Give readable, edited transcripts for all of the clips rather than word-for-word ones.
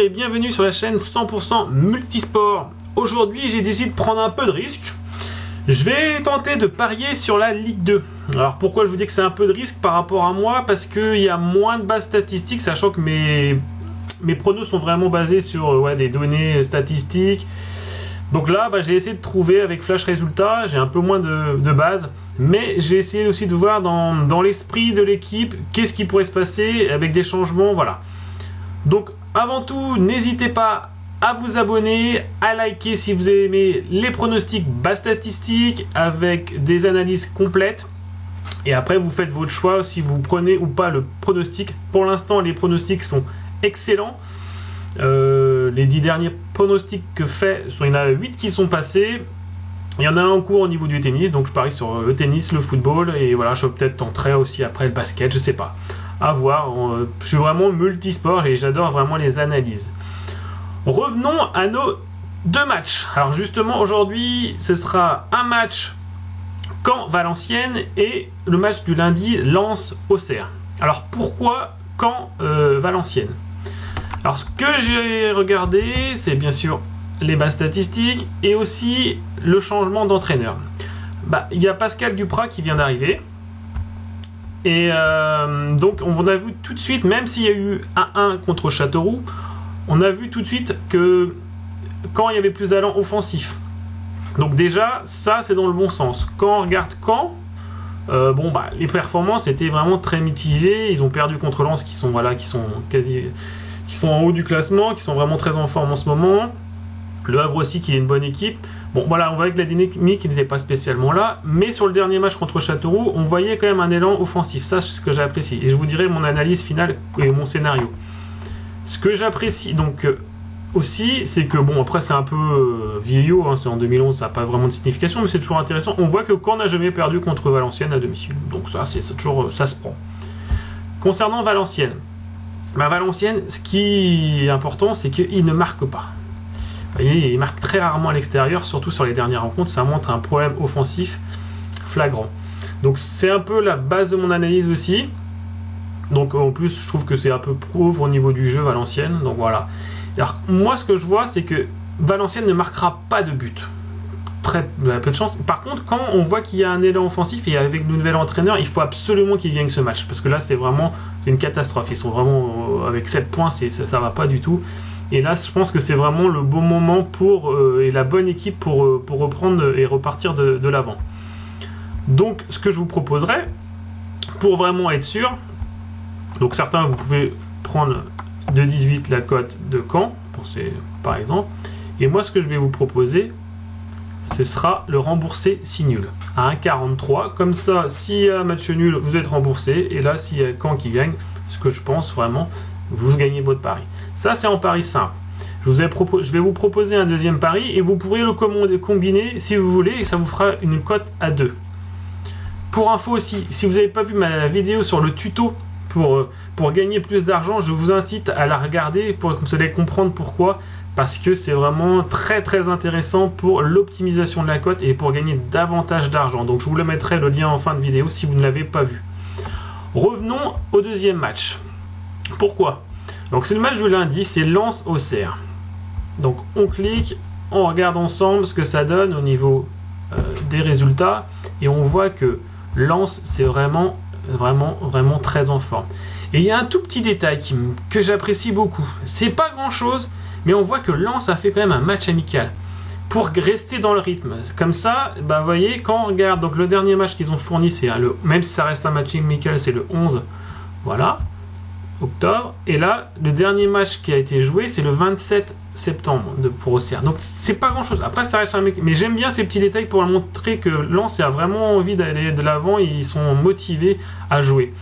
Et bienvenue sur la chaîne 100% Multisport. Aujourd'hui j'ai décidé de prendre un peu de risque. Je vais tenter de parier sur la Ligue 2. Alors pourquoi je vous dis que c'est un peu de risque par rapport à moi? Parce qu'il y a moins de bases statistiques, sachant que mes pronos sont vraiment basés sur des données statistiques. Donc là j'ai essayé de trouver avec Flash Résultats, j'ai un peu moins de bases. Mais j'ai essayé aussi de voir dans l'esprit de l'équipe qu'est-ce qui pourrait se passer avec des changements, voilà. Donc avant tout, n'hésitez pas à vous abonner, à liker si vous aimez les pronostics bas statistiques avec des analyses complètes. Et après, vous faites votre choix si vous prenez ou pas le pronostic. Pour l'instant, les pronostics sont excellents. Les 10 derniers pronostics que fait, il y en a 8 qui sont passés. Il y en a un en cours au niveau du tennis, donc je parie sur le tennis, le football, et voilà, je vais peut-être tenter aussi après le basket, je sais pas. À voir, je suis vraiment multisport et j'adore vraiment les analyses. Revenons à nos deux matchs. Alors justement aujourd'hui ce sera un match Caen-Valenciennes et le match du lundi Lens-Auxerre. Alors pourquoi Caen-Valenciennes? Alors ce que j'ai regardé c'est bien sûr les bases statistiques et aussi le changement d'entraîneur. Il y a Pascal Duprat qui vient d'arriver. Et donc on a vu tout de suite, même s'il y a eu 1-1 contre Châteauroux, on a vu tout de suite que quand il y avait plus d'allant offensif. Donc déjà, ça c'est dans le bon sens. Quand on regarde les performances étaient vraiment très mitigées. Ils ont perdu contre Lens qui sont en haut du classement, qui sont vraiment très en forme en ce moment. Le Havre aussi qui est une bonne équipe. Bon voilà, on voyait que la dynamique n'était pas spécialement là, mais sur le dernier match contre Châteauroux, on voyait quand même un élan offensif. Ça, c'est ce que j'apprécie. Et je vous dirai mon analyse finale et mon scénario. Ce que j'apprécie donc aussi, c'est que après c'est un peu vieillot, hein, c'est en 2011, ça n'a pas vraiment de signification, mais c'est toujours intéressant. On voit que Caen n'a jamais perdu contre Valenciennes à domicile. Donc ça, c'est toujours, ça se prend. Concernant Valenciennes, Valenciennes, ce qui est important, c'est qu'il ne marque pas. Vous voyez, il marque très rarement à l'extérieur, surtout sur les dernières rencontres. Ça montre un problème offensif flagrant. Donc c'est un peu la base de mon analyse aussi. Donc en plus, je trouve que c'est un peu pauvre au niveau du jeu Valenciennes. Donc voilà. Alors moi, ce que je vois, c'est que Valenciennes ne marquera pas de but. Très peu de chance. Par contre, quand on voit qu'il y a un élan offensif et avec le nouvel entraîneur, il faut absolument qu'il gagne ce match. Parce que là, c'est une catastrophe. Ils sont vraiment avec 7 points, ça va pas du tout. Et là, je pense que c'est vraiment le bon moment et la bonne équipe pour reprendre et repartir de l'avant. Donc, ce que je vous proposerais, pour vraiment être sûr, donc certains, vous pouvez prendre de 18 la cote de Caen, par exemple, et moi, ce que je vais vous proposer, ce sera le remboursé si nul, à 1,43. Comme ça, s'il y a un match nul, vous êtes remboursé, et là, s'il y a Caen qui gagne, ce que je pense vraiment, vous gagnez votre pari. Ça, c'est en pari simple. Je vais vous proposer un deuxième pari et vous pourrez le combiner si vous voulez et ça vous fera une cote à 2. Pour info aussi, si vous n'avez pas vu ma vidéo sur le tuto pour gagner plus d'argent, je vous incite à la regarder pour que vous allez comprendre pourquoi. Parce que c'est vraiment très très intéressant pour l'optimisation de la cote et pour gagner davantage d'argent. Donc je vous le mettrai le lien en fin de vidéo si vous ne l'avez pas vu. Revenons au deuxième match. Pourquoi ? Donc c'est le match du lundi, c'est Lens-Auxerre. Donc on clique, on regarde ensemble ce que ça donne au niveau des résultats et on voit que Lens c'est vraiment très en forme. Et il y a un tout petit détail que j'apprécie beaucoup. C'est pas grand chose, mais on voit que Lens a fait quand même un match amical pour rester dans le rythme. Comme ça, vous voyez, quand on regarde donc le dernier match qu'ils ont fourni, c'est même si ça reste un match amical, c'est le 11, voilà. Octobre, et là le dernier match qui a été joué c'est le 27 septembre pour Auxerre, donc c'est pas grand chose. Après ça reste un mec, mais j'aime bien ces petits détails pour montrer que Lens a vraiment envie d'aller de l'avant, ils sont motivés à jouer.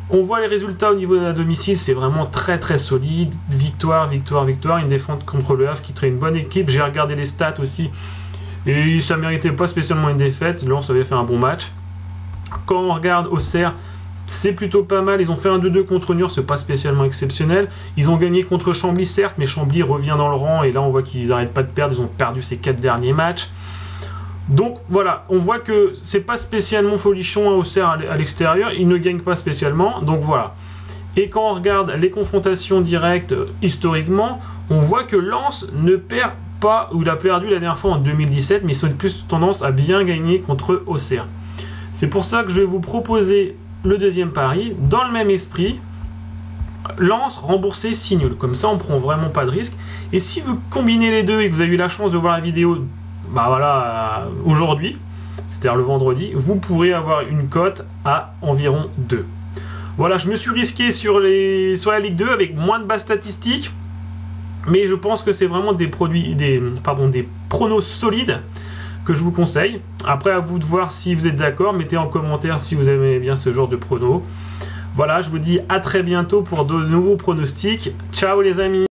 On voit les résultats au niveau de la domicile, c'est vraiment très très solide, victoire, une défense contre le Havre qui crée une bonne équipe. J'ai regardé les stats aussi et ça méritait pas spécialement une défaite. Lens avait fait un bon match. Quand on regarde Auxerre, c'est plutôt pas mal. Ils ont fait un 2-2 contre Niort, c'est pas spécialement exceptionnel. Ils ont gagné contre Chambly, certes, mais Chambly revient dans le rang. Et là, on voit qu'ils n'arrêtent pas de perdre. Ils ont perdu ces 4 derniers matchs. Donc voilà, on voit que c'est pas spécialement folichon à Auxerre à l'extérieur. Ils ne gagnent pas spécialement. Donc voilà. Et quand on regarde les confrontations directes historiquement, on voit que Lens ne perd pas, ou il a perdu la dernière fois en 2017, mais ils ont plus tendance à bien gagner contre Auxerre. C'est pour ça que je vais vous proposer le deuxième pari, dans le même esprit. Lens rembourser 6 nuls, comme ça on prend vraiment pas de risque. Et si vous combinez les deux et que vous avez eu la chance de voir la vidéo aujourd'hui, c'est-à-dire le vendredi, vous pourrez avoir une cote à environ 2. Voilà, je me suis risqué sur la Ligue 2 avec moins de bases statistiques, mais je pense que c'est vraiment des pronos solides que je vous conseille. Après, à vous de voir si vous êtes d'accord, mettez en commentaire si vous aimez bien ce genre de pronos. Voilà, je vous dis à très bientôt pour de nouveaux pronostics. Ciao les amis!